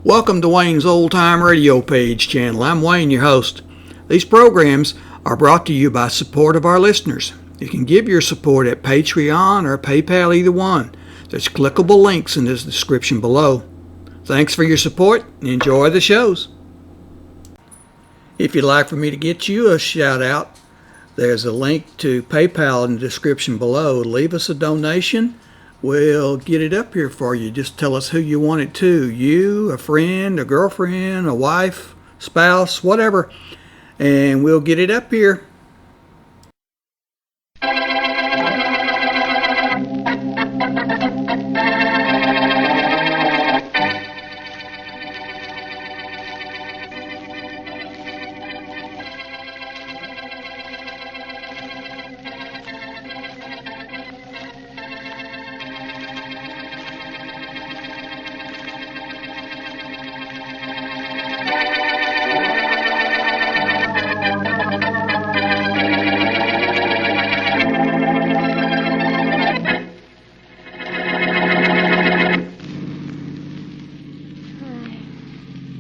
Welcome to Wayne's Old Time Radio Page channel. I'm Wayne, your host. These programs are brought to you by support of our listeners. You can give your support at Patreon or PayPal, either one. There's clickable links in the description below. Thanks for your support and enjoy the shows. If you'd like for me to get you a shout out, there's a link to PayPal in the description below. Leave us a donation. We'll get it up here for you. Just tell us who you want it to. You, a friend, a girlfriend, a wife, spouse, whatever. And we'll get it up here.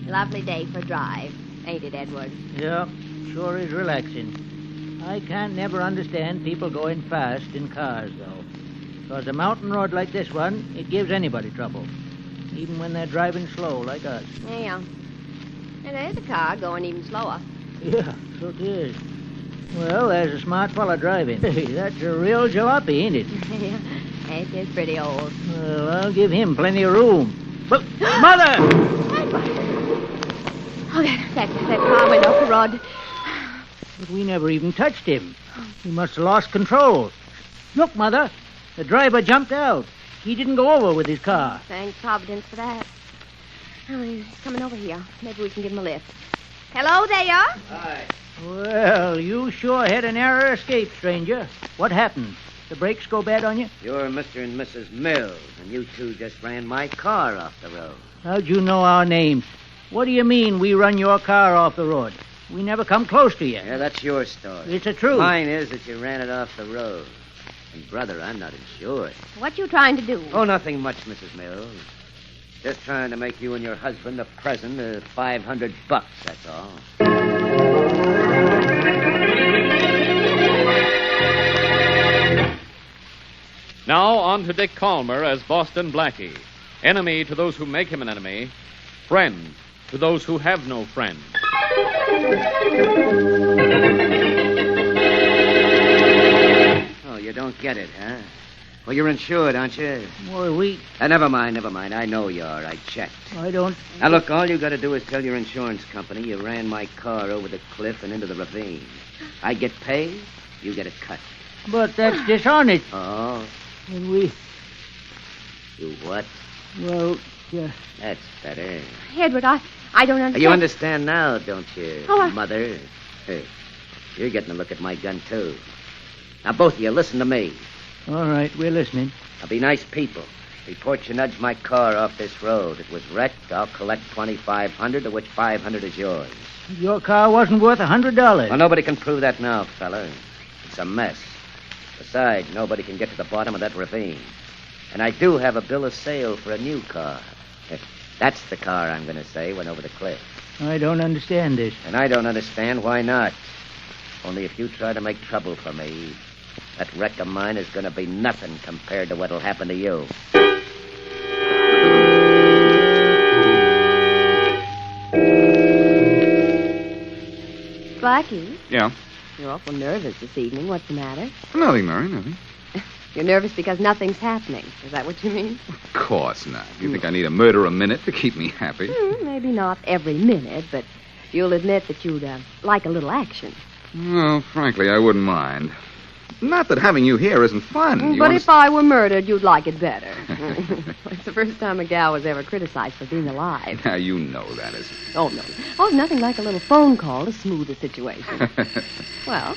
Lovely day for a drive, ain't it, Edward? Yeah, sure is relaxing. I can't never understand people going fast in cars, though. Because a mountain road like this one, it gives anybody trouble. Even when they're driving slow like us. Yeah. And there's a car going even slower. Yeah, so it is. Well, there's a smart fella driving. Hey, that's a real jalopy, ain't it? Yeah, it is pretty old. Well, I'll give him plenty of room. But, Mother! Oh, that car went off the road. But we never even touched him. He must have lost control. Look, Mother, the driver jumped out. He didn't go over with his car. Thank Providence for that. Oh, he's coming over here. Maybe we can give him a lift. Hello there. Hi. Well, you sure had a narrow escape, stranger. What happened? The brakes go bad on you? You're Mr. and Mrs. Mills, and you two just ran my car off the road. How'd you know our names? What do you mean we run your car off the road? We never come close to you. Yeah, that's your story. It's the truth. Mine is that you ran it off the road. And, brother, I'm not insured. What you trying to do? Oh, nothing much, Mrs. Mills. Just trying to make you and your husband a present of $500, that's all. Now on to Dick Kollmar as Boston Blackie. Enemy to those who make him an enemy. Friend to those who have no friend. Oh, you don't get it, huh? Well, you're insured, aren't you? Boy, we... Never mind. I know you are. I checked. I don't... Now, look, all you got to do is tell your insurance company you ran my car over the cliff and into the ravine. I get paid, you get a cut. But that's dishonest. Oh, And we... you what? Well, yeah. That's better. Edward, I don't understand. You understand now, don't you, Oh, Mother? Hey, you're getting a look at my gun, too. Now, both of you, listen to me. All right, we're listening. Now, be nice people. Report you nudged my car off this road. It was wrecked. I'll collect $2,500, of which $500 is yours. Your car wasn't worth $100. Well, nobody can prove that now, fella. It's a mess. Besides, nobody can get to the bottom of that ravine. And I do have a bill of sale for a new car. That's the car I'm going to say went over the cliff. I don't understand this. And I don't understand why not. Only if you try to make trouble for me, that wreck of mine is going to be nothing compared to what'll happen to you. Blackie, Yeah? you're awful nervous this evening. What's the matter? Nothing, Mary, nothing. You're nervous because nothing's happening. Is that what you mean? Of course not. You think I need a murder a minute to keep me happy? Maybe not every minute, but you'll admit that you'd like a little action. Well, frankly, I wouldn't mind. Not that having you here isn't fun. But if I were murdered, you'd like it better. It's the first time a gal was ever criticized for being alive. Now, you know that isn't. Oh, no. Oh, nothing like a little phone call to smooth the situation. Well,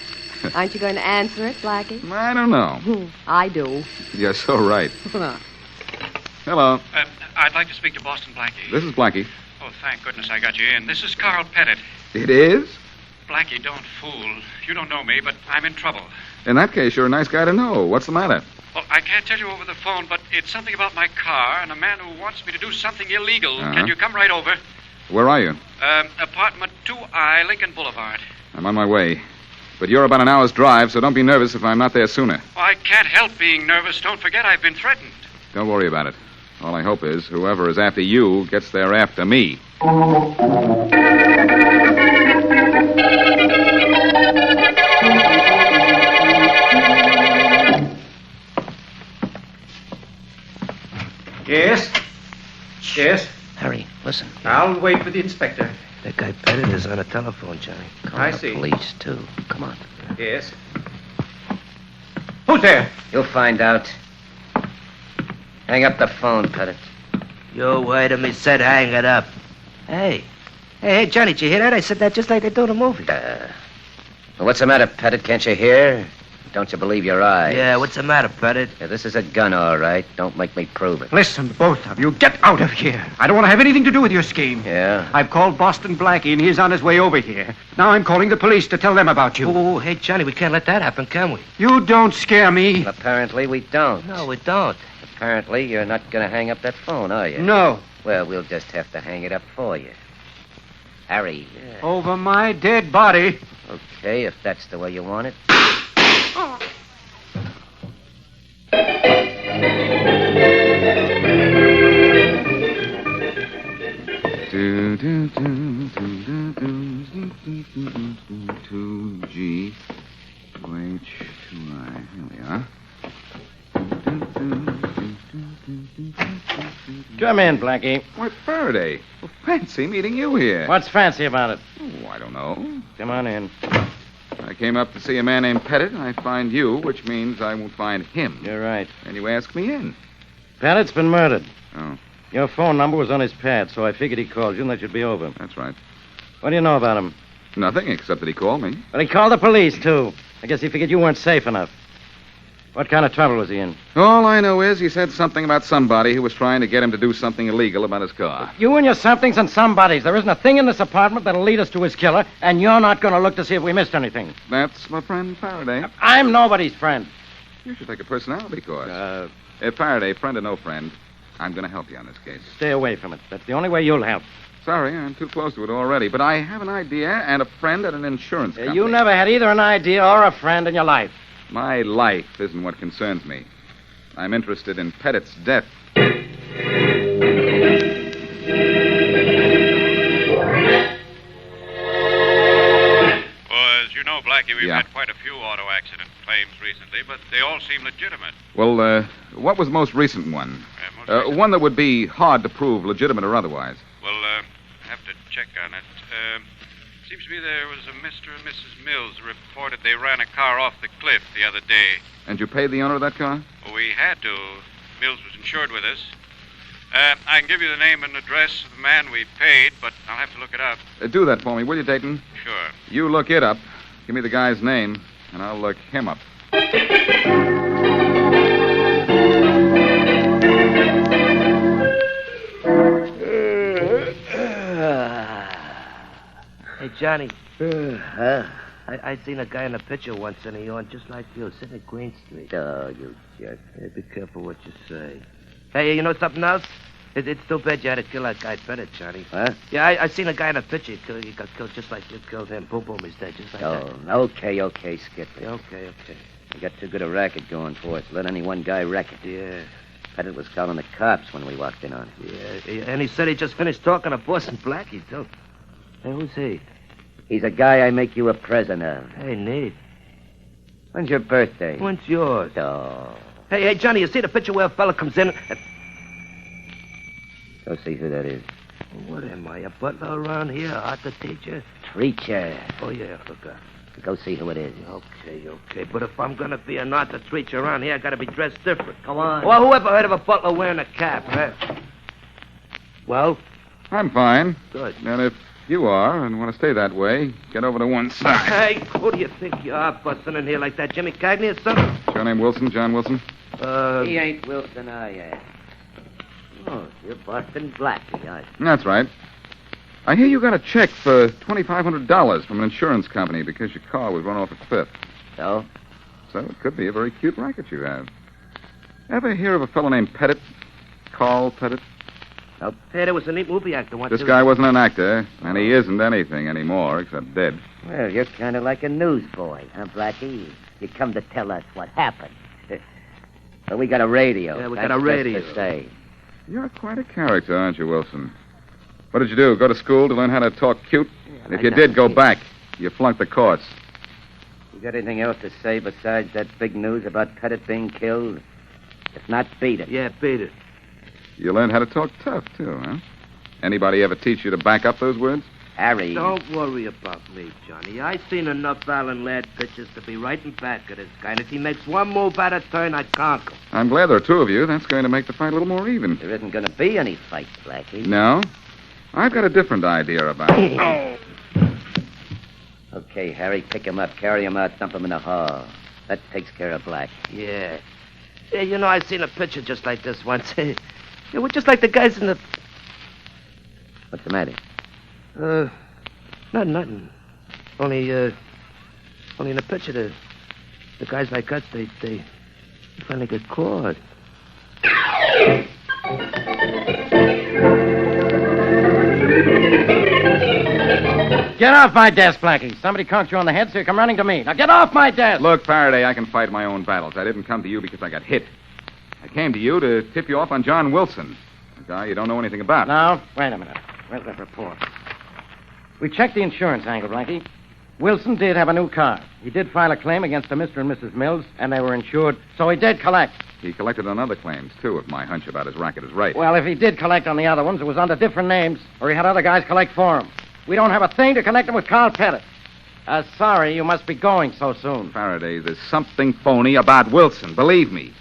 aren't you going to answer it, Blackie? I don't know. I do. You're so right. Hello. I'd like to speak to Boston Blackie. This is Blackie. Oh, thank goodness I got you in. This is Carl Pettit. It is? Blackie, don't fool. You don't know me, but I'm in trouble. In that case, you're a nice guy to know. What's the matter? Well, I can't tell you over the phone, but it's something about my car and a man who wants me to do something illegal. Uh-huh. Can you come right over? Where are you? Apartment 2I, Lincoln Boulevard. I'm on my way. But you're about an hour's drive, so don't be nervous if I'm not there sooner. Well, I can't help being nervous. Don't forget I've been threatened. Don't worry about it. All I hope is whoever is after you gets there after me. Yes? Yes? Harry, listen. I'll wait for the inspector. That guy Pettit is on a telephone, Johnny. I Calling the see. police, too. Come on. Yes. Who's there? You'll find out. Hang up the phone, Pettit. You wait a minute, said hang it up. Hey, Johnny, did you hear that? I said that just like they do in the movie. Well, what's the matter, Pettit? Can't you hear? Don't you believe your eyes? Yeah, what's the matter, Pettit? Yeah, this is a gun, all right. Don't make me prove it. Listen, both of you, get out of here. I don't want to have anything to do with your scheme. Yeah? I've called Boston Blackie, and he's on his way over here. Now I'm calling the police to tell them about you. Oh, hey, Johnny, we can't let that happen, can we? You don't scare me. Apparently we don't. No, we don't. Apparently you're not going to hang up that phone, are you? No. Well, we'll just have to hang it up for you. Harry. Over my dead body. Okay, if that's the way you want it. Do, do, do, do, do, do, do, do, do, 2G, 2H, 2I. Here we are. Come in, Blackie. Why, Faraday. Well, fancy meeting you here. What's fancy about it? Oh, I don't know. Come on in. I came up to see a man named Pettit, and I find you, which means I won't find him. You're right. And you ask me in. Pettit's been murdered. Oh, Your phone number was on his pad, so I figured he called you and that you'd be over. that's right. What do you know about him? Nothing, except that he called me. But he called the police, too. I guess he figured you weren't safe enough. What kind of trouble was he in? All I know is he said something about somebody who was trying to get him to do something illegal about his car. You and your somethings and somebodies. There isn't a thing in this apartment that'll lead us to his killer, and you're not going to look to see if we missed anything. That's my friend Faraday. I'm nobody's friend. You should take a personality course. Faraday, friend or no friend, I'm going to help you on this case. Stay away from it. That's the only way you'll help. Sorry, I'm too close to it already, but I have an idea and a friend at an insurance company. You never had either an idea or a friend in your life. My life isn't what concerns me. I'm interested in Pettit's death. Well, as you know, Blackie, we've Yeah. had quite a few auto accident claims recently, but they all seem legitimate. Well, what was the most recent one? Most recent- One that would be hard to prove, legitimate or otherwise. Well, I have to check on it. Seems to me there was a Mr. and Mrs. Mills who reported they ran a car off the cliff the other day. And you paid the owner of that car? Well, we had to. Mills was insured with us. I can give you the name and address of the man we paid, but I'll have to look it up. Do that for me, will you, Dayton? Sure. You look it up. Give me the guy's name, and I'll look him up. Hey, Johnny. I seen a guy in a picture once in New York, just like you, sitting at Green Street. Oh, you jerk. Hey, be careful what you say. Hey, you know something else? It's too bad you had to kill that guy Pettit, Johnny. Huh? Yeah, I seen a guy in a picture. He got killed just like you killed him. Boom, boom, he's dead, just like Oh, okay, Skip. that. Okay. We got too good a racket going for us. Let any one guy wreck it. Yeah. Pettit was calling the cops when we walked in on him. Yeah, and he said he just finished talking to Boston Blackie, too. Hey, who's he? He's a guy I make you a present of. Hey, neat. When's your birthday? When's yours? Oh. Hey, Johnny, you see the picture where a fella comes in and... Go see who that is. What am I, a butler around here? Art the teacher? Treacher. Oh, yeah, I forgot. Go see who it is. Okay. But if I'm gonna be an art the teacher around here, I gotta be dressed different. Come on. Well, whoever heard of a butler wearing a cap, huh? Well? I'm fine. Good. And if you are and want to stay that way, get over to one side. Hey, who do you think you are busting in here like that? Jimmy Cagney or something? Is your name Wilson, John Wilson? He ain't Wilson, I am. Oh, you're Boston Blackie, aren't you? That's right. I hear you got a check for $2,500 from an insurance company because your car was run off a cliff. So? So it could be a very cute racket you have. Ever hear of a fellow named Pettit? Carl Pettit? Now, Pettit was a neat movie actor once. This guy wasn't an actor, and he isn't anything anymore except dead. Well, you're kind of like a newsboy, huh, Blackie? You come to tell us what happened. But we got a radio. Yeah, we That's got a radio. just to say. You're quite a character, aren't you, Wilson? What did you do? Go to school to learn how to talk cute? Yeah, If you did, go back. You flunked the course. You got anything else to say besides that big news about Pettit being killed? If not, beat it. Yeah, beat it. You learned how to talk tough, too, huh? Anybody ever teach you to back up those words? Harry. Don't worry about me, Johnny. I've seen enough Alan Ladd pitches to be right in back of this guy. And if he makes one move out of turn, I conk him. I'm glad there are two of you. That's going to make the fight a little more even. There isn't going to be any fight, Blackie. No? I've got a different idea about it. Okay, Harry, pick him up, carry him out, dump him in the hall. That takes care of Black. Yeah. Yeah, you know, I've seen a picture just like this once. Yeah, we're just like the guys in the... What's the matter? Nothing. Only in the picture, the guys like us, they finally get caught. Get off my desk, Blackie. Somebody conked you on the head, so you come running to me. Now get off my desk! Look, Faraday, I can fight my own battles. I didn't come to you because I got hit. I came to you to tip you off on John Wilson, a guy you don't know anything about. Now, wait a minute. Where's that report? We checked the insurance angle, Blackie. Wilson did have a new car. He did file a claim against a Mr. and Mrs. Mills, and they were insured, so he did collect. He collected on other claims, too, if my hunch about his racket is right. Well, if he did collect on the other ones, it was under different names, or he had other guys collect for him. We don't have a thing to connect him with Carl Pettit. Sorry, you must be going so soon. Faraday, there's something phony about Wilson, believe me.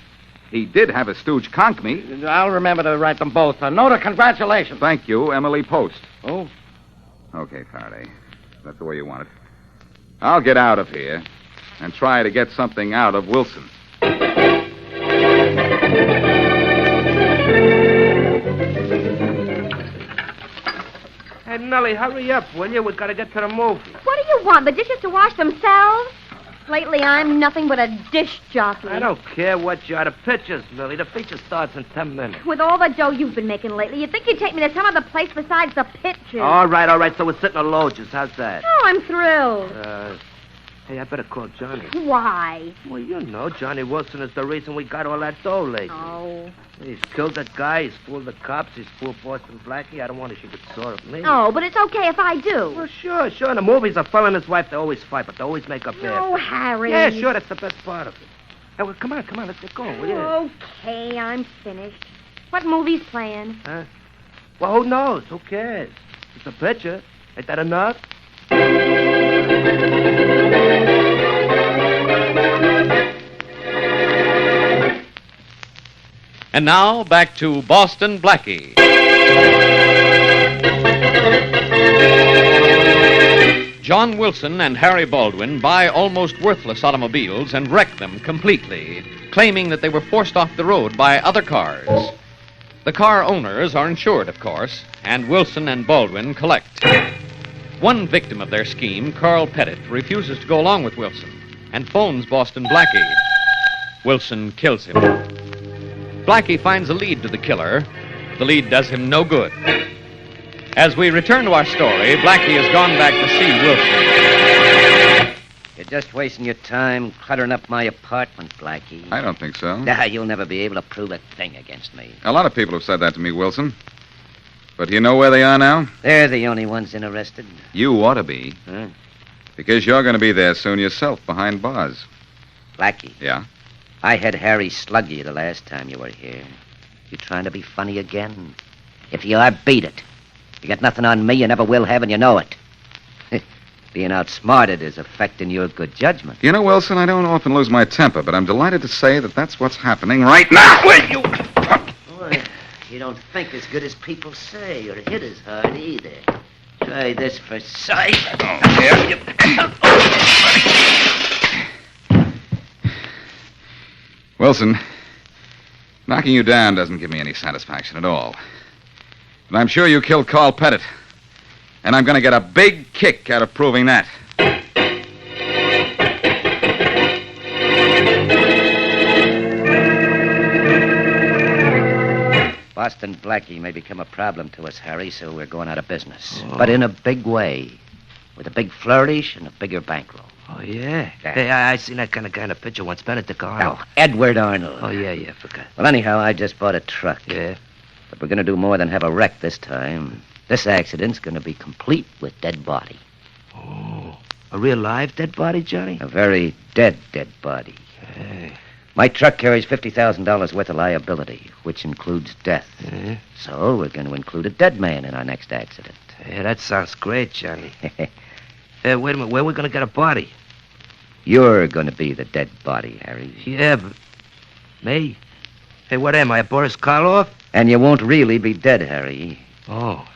He did have a stooge conk me. I'll remember to write them both a note of congratulations. Thank you, Emily Post. Oh? Okay, Faraday. That's the way you want it. I'll get out of here and try to get something out of Wilson. Hey, Nellie, hurry up, will you? We've got to get to the movie. What do you want? The dishes to wash themselves? Lately, I'm nothing but a dish jockey. I don't care what you are. The pictures, Millie. The feature starts in 10 minutes. With all the dough you've been making lately, you'd think you'd take me to some other place besides the pictures. All right. So we're sitting on Loges. How's that? Oh, I'm thrilled. Hey, I better call Johnny. Why? Well, you know, Johnny Wilson is the reason we got all that dough lately. Oh. He's killed that guy. He's fooled the cops. He's fooled Boston Blackie. I don't want to get sore at me. Oh, but it's okay if I do. Well, sure. In the movies, a fella and his wife, they always fight, but they always make up there. Oh, Harry. Yeah, sure. That's the best part of it. Hey, well, come on. Let's get going, will you? Okay, I'm finished. What movie's playing? Huh? Well, who knows? Who cares? It's a picture. Ain't that enough? And now, back to Boston Blackie. John Wilson and Harry Baldwin buy almost worthless automobiles and wreck them completely, claiming that they were forced off the road by other cars. The car owners are insured, of course, and Wilson and Baldwin collect. One victim of their scheme, Carl Pettit, refuses to go along with Wilson and phones Boston Blackie. Wilson kills him. Blackie finds a lead to the killer. The lead does him no good. As we return to our story, Blackie has gone back to see Wilson. You're just wasting your time cluttering up my apartment, Blackie. I don't think so. Nah, you'll never be able to prove a thing against me. A lot of people have said that to me, Wilson. But do you know where they are now? They're the only ones interested. You ought to be. Huh? Because you're going to be there soon yourself, behind bars. Blackie. Yeah? I had Harry slug you the last time you were here. You trying to be funny again? If you are, beat it. You got nothing on me, you never will have, and you know it. Being outsmarted is affecting your good judgment. You know, Wilson, I don't often lose my temper, but I'm delighted to say that that's what's happening right now. Will you? Boy, you don't think as good as people say, or hit as hard either. Try this for sight. Wilson, knocking you down doesn't give me any satisfaction at all. But I'm sure you killed Carl Pettit. And I'm going to get a big kick out of proving that. Boston Blackie may become a problem to us, Harry, so we're going out of business. But in a big way. With a big flourish and a bigger bankroll. Oh, yeah? Hey, I seen that kind of picture once. Benedict Arnold. Oh, Edward Arnold. Oh, yeah, forgot. Well, anyhow, I just bought a truck. Yeah? But we're going to do more than have a wreck this time. This accident's going to be complete with dead body. Oh, a real live dead body, Johnny? A very dead body. Hey. My truck carries $50,000 worth of liability, which includes death. Yeah? So we're going to include a dead man in our next accident. Yeah, that sounds great, Johnny. Hey, wait a minute. Where are we going to get a body? You're going to be the dead body, Harry. Yeah, but... Me? Hey, what am I, a Boris Karloff? And you won't really be dead, Harry. Oh.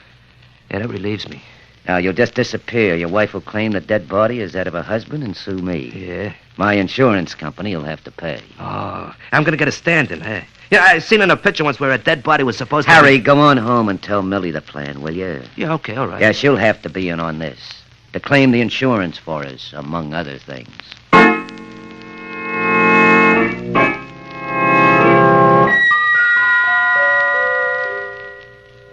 Yeah, that relieves me. Now, you'll just disappear. Your wife will claim the dead body is that of her husband and sue me. Yeah? My insurance company will have to pay. Oh, I'm going to get a stand-in, huh? Yeah, I seen in a picture once where a dead body was supposed to... Harry, go on home and tell Millie the plan, will you? Yeah, okay, all right. Yeah, she'll have to be in on this. To claim the insurance for us, among other things.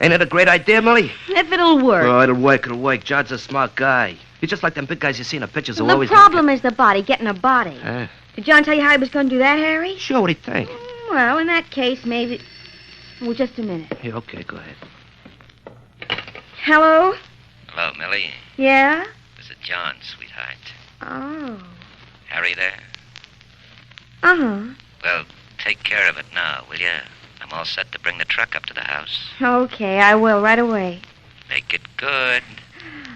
Ain't it a great idea, Millie? If it'll work. Oh, it'll work. John's a smart guy. He's just like them big guys you see in the pictures who The always... problem is the body, getting a body. Huh? Did John tell you how he was going to do that, Harry? Sure, what do you think? Well, in that case, maybe... Well, just a minute. Yeah, okay, go ahead. Hello? Hello, Millie. Yeah? This is John, sweetheart. Oh. Harry there? Uh-huh. Well, take care of it now, will you? I'm all set to bring the truck up to the house. Okay, I will right away. Make it good.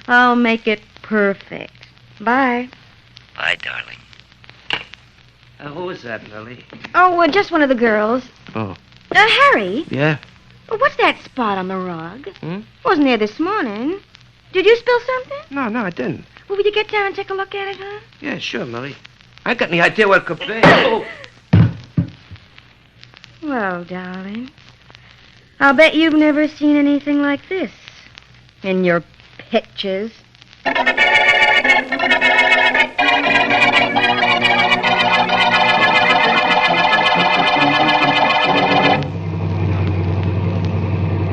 I'll make it perfect. Bye. Bye, darling. Who was that, Millie? Oh, well, just one of the girls. Oh. Harry, Yeah? what's that spot on the rug? Hmm? Wasn't there this morning. Did you spill something? No, I didn't. Well, will you get down and take a look at it, huh? Yeah, sure, Millie. I ain't got any idea what it could be. Oh. Well, darling, I'll bet you've never seen anything like this in your pictures.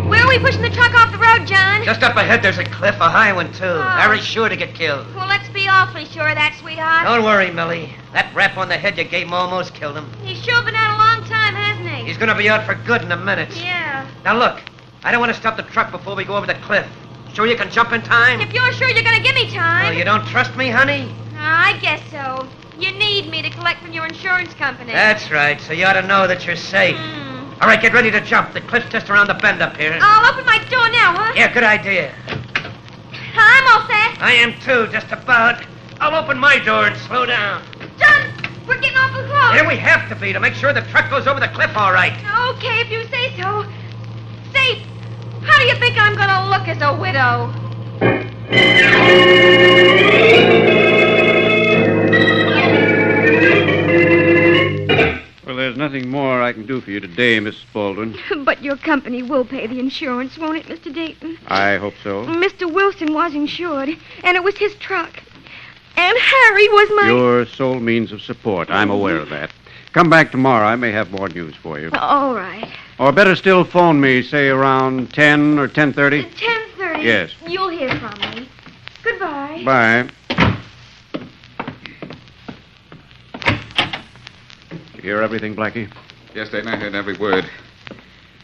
Where are we pushing the truck off the road, John? Just up ahead, there's a cliff, a high one, too. Harry's sure to get killed. Well, let's be awfully sure of that, sweetheart. Don't worry, Millie. That rap on the head you gave him almost killed him. He's sure been out a long time, hasn't he? He's gonna be out for good in a minute. Yeah. Now, look. I don't want to stop the truck before we go over the cliff. Sure you can jump in time? If you're sure you're going to give me Oh, time. you don't trust me, honey? I guess so. You need me to collect from your insurance company. That's right, so you ought to know that you're safe. All right, get ready to jump. The cliff's just around the bend up here. I'll open my door now, huh? Yeah, good idea. I'm all set. I am too, just about. I'll open my door and slow down. John, we're getting awful close. Here we have to be to make sure the truck goes over the cliff all right. Okay, if you say so. Say, how do you think I'm going to look as a widow? Well, there's nothing more I can do for you today, Mrs. Baldwin. But your company will pay the insurance, won't it, Mr. Dayton? I hope so. Mr. Wilson was insured, and it was his truck. And Harry was my... Your sole means of support. I'm aware of that. Come back tomorrow. I may have more news for you. All right. Or better still, phone me, say around 10 or 10:30. 10:30. Yes. You'll hear from me. Goodbye. Bye. You hear everything, Blackie? Yes, Dayton, I heard every word.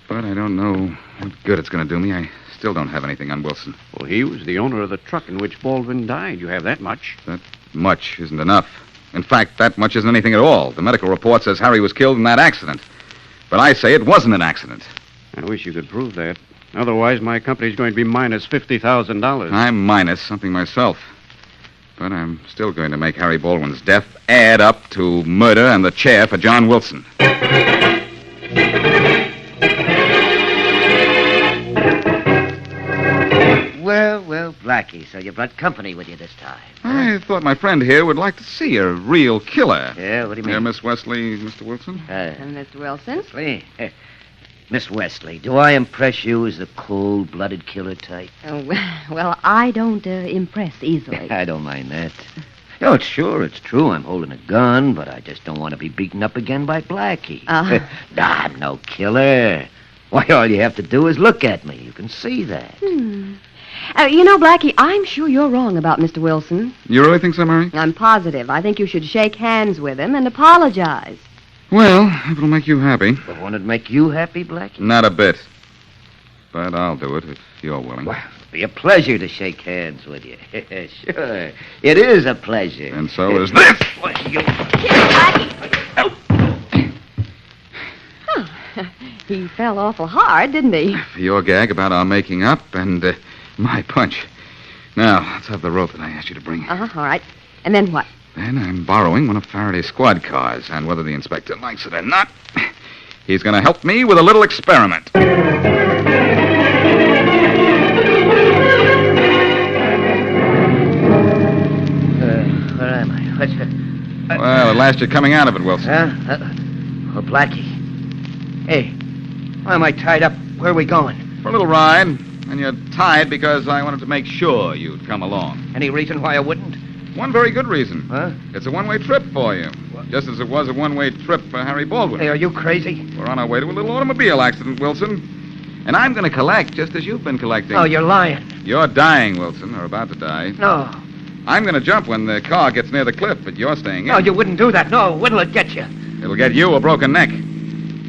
But I don't know what good it's going to do me. I still don't have anything on Wilson. Well, he was the owner of the truck in which Baldwin died. You have that much. That much isn't enough. In fact, that much isn't anything at all. The medical report says Harry was killed in that accident. But I say it wasn't an accident. I wish you could prove that. Otherwise, my company's going to be minus $50,000. I'm minus something myself. But I'm still going to make Harry Baldwin's death add up to murder and the chair for John Wilson. Well, Blackie, so you brought company with you this time. I thought my friend here would like to see a real killer. Yeah, what do you mean? Miss Wesley, Mr. Wilson? Mr. Wilson? Wesley? Miss Wesley, do I impress you as the cold-blooded killer type? Oh, well, I don't impress easily. I don't mind that. Oh, it's true. I'm holding a gun, but I just don't want to be beaten up again by Blackie. Uh-huh. I'm no killer. Why, all you have to do is look at me. You can see that. You know, Blackie, I'm sure you're wrong about Mr. Wilson. You really think so, Mary? I'm positive. I think you should shake hands with him and apologize. Well, if it'll make you happy. But won't it make you happy, Blackie? Not a bit. But I'll do it if you're willing. Well, it'll be a pleasure to shake hands with you. Sure. It is a pleasure. And so is this. He fell awful hard, didn't he? For your gag about our making up and my punch. Now, let's have the rope that I asked you to bring. All right. And then what? Then I'm borrowing one of Faraday's squad cars, and whether the inspector likes it or not, he's going to help me with a little experiment. Where am I? What's it? Well, at last you're coming out of it, Wilson. Oh, Blackie. Hey, why am I tied up? Where are we going? For a little ride, and you're tied because I wanted to make sure you'd come along. Any reason why I wouldn't? One very good reason. Huh? It's a one-way trip for you. Just as it was a one-way trip for Harry Baldwin. Hey, are you crazy? We're on our way to a little automobile accident, Wilson. And I'm going to collect just as you've been collecting. Oh, you're lying. You're dying, Wilson, or about to die. No. I'm going to jump when the car gets near the cliff, but you're staying in. No, you wouldn't do that. No. What'll it get you? It'll get you a broken neck.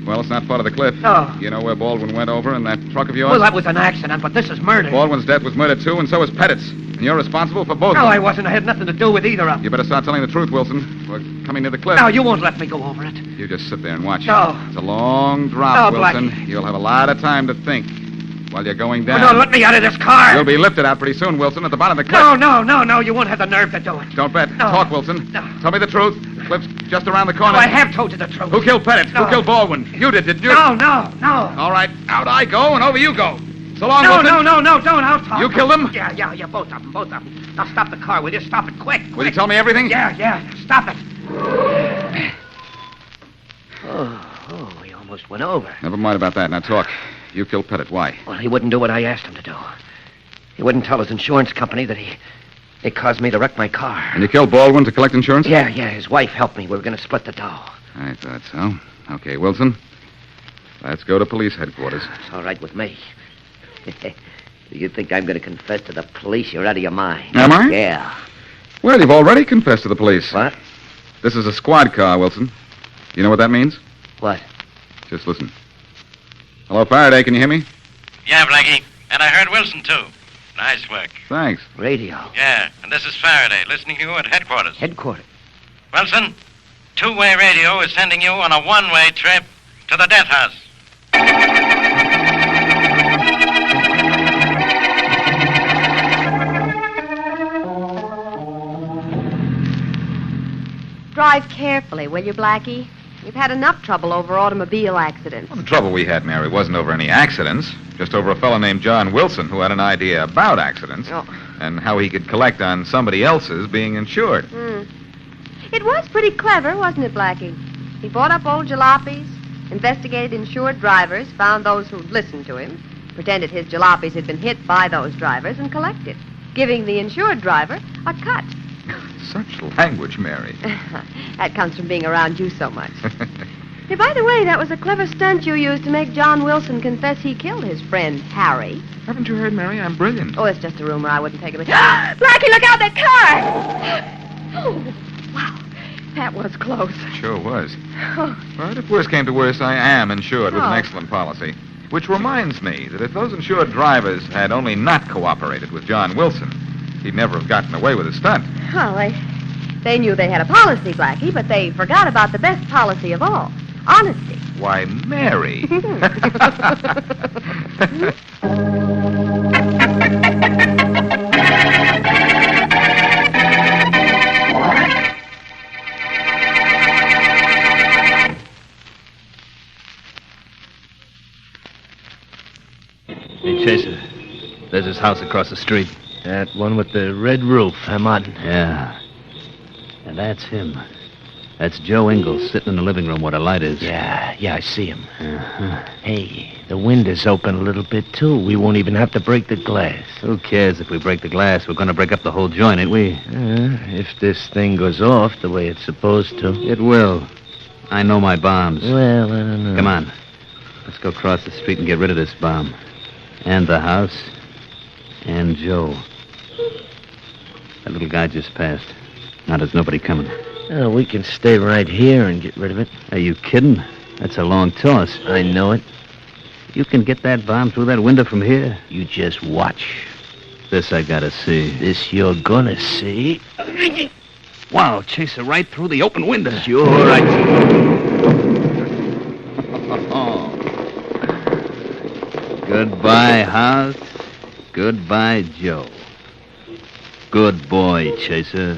Well, it's not far to the cliff. No. You know where Baldwin went over in that truck of yours? Well, that was an accident, but this is murder. Baldwin's death was murder, too, and so is Pettit's. And you're responsible for both No, of them. I wasn't. I had nothing to do with either of them. You better start telling the truth, Wilson. We're coming near the cliff. No, you won't let me go over it. You just sit there and watch. No. It's a long drop, No, Wilson. Blackie. You'll have a lot of time to think while you're going down. No, let me out of this car. You'll be lifted out pretty soon, Wilson, at the bottom of the cliff. No. You won't have the nerve to do it. Don't bet. No. Talk, Wilson. No. Tell me the truth. The cliff's just around the corner. No, I have told you the truth. Who killed Pettit? No. Who killed Baldwin? You did, didn't you? No. All right, out I go, and over you go. So long, No, Wilson. don't. I'll talk. You killed him? Yeah, both of them. Now stop the car, will you? Stop it, quick. Will you tell me everything? Yeah, stop it. Oh, we almost went over. Never mind about that. Now talk. You killed Pettit. Why? Well, he wouldn't do what I asked him to do. He wouldn't tell his insurance company that he caused me to wreck my car. And you killed Baldwin to collect insurance? Yeah, his wife helped me. We were going to split the dough. I thought so. Okay, Wilson. Let's go to police headquarters. It's all right with me. You think I'm going to confess to the police? You're out of your mind. Am I? Yeah. Well, you've already confessed to the police. What? This is a squad car, Wilson. You know what that means? What? Just listen. Hello, Faraday, can you hear me? Yeah, Blackie. And I heard Wilson, too. Nice work. Thanks. Radio. Yeah, and this is Faraday, listening to you at headquarters. Headquarters. Wilson, two-way radio is sending you on a one-way trip to the death house. Drive carefully, will you, Blackie? We've had enough trouble over automobile accidents. Well, the trouble we had, Mary, wasn't over any accidents. Just over a fellow named John Wilson who had an idea about accidents and how he could collect on somebody else's being insured. It was pretty clever, wasn't it, Blackie? He bought up old jalopies, investigated insured drivers, found those who'd listened to him, pretended his jalopies had been hit by those drivers, and collected, giving the insured driver a cut. Such language, Mary. That comes from being around you so much. Hey, by the way, that was a clever stunt you used to make John Wilson confess he killed his friend, Harry. Haven't you heard, Mary? I'm brilliant. Oh, it's just a rumor. I wouldn't take it. Blackie, look out, that car! Oh, wow. That was close. Sure was. But if worse came to worse, I am insured with an Oh. excellent policy. Which reminds me that if those insured drivers had only not cooperated with John Wilson, he'd never have gotten away with his stunt. Well, they knew they had a policy, Blackie, but they forgot about the best policy of all. Honesty. Why, Mary. Hey, Chaser, there's his house across the street. That one with the red roof, huh, Martin? Yeah. And that's him. That's Joe Ingalls sitting in the living room where the light is. Yeah, I see him. Uh-huh. Hey, the window's open a little bit, too. We won't even have to break the glass. Who cares if we break the glass? We're going to break up the whole joint, ain't we? If this thing goes off the way it's supposed to. It will. I know my bombs. Well, I don't know. Come on. Let's go across the street and get rid of this bomb. And the house. And Joe. That little guy just passed. Now there's nobody coming. We can stay right here and get rid of it. Are you kidding? That's a long toss. I know it. You can get that bomb through that window from here. You just watch. This I gotta see. This you're gonna see. Wow, Chaser, right through the open window. Sure, Goodbye, house. Goodbye, Joe. Good boy, Chaser.